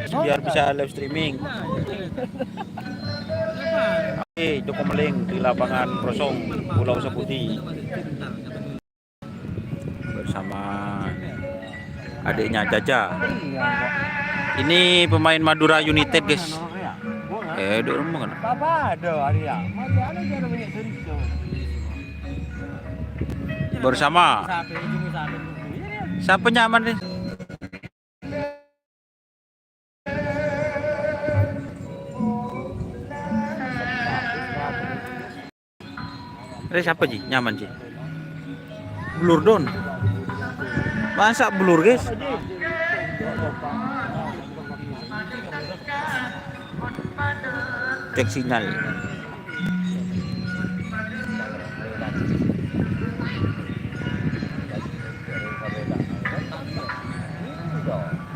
biar bisa live streaming. Oke, Joko Meling di lapangan kosong Pulau Sebuti bersama adiknya Jaja. Ini pemain Madura United, guys. Di rumah kan? Bersama siapa nyaman nih? Siapa sih nyaman sih? Blur don. Masa blur, guys? Cek sinyal.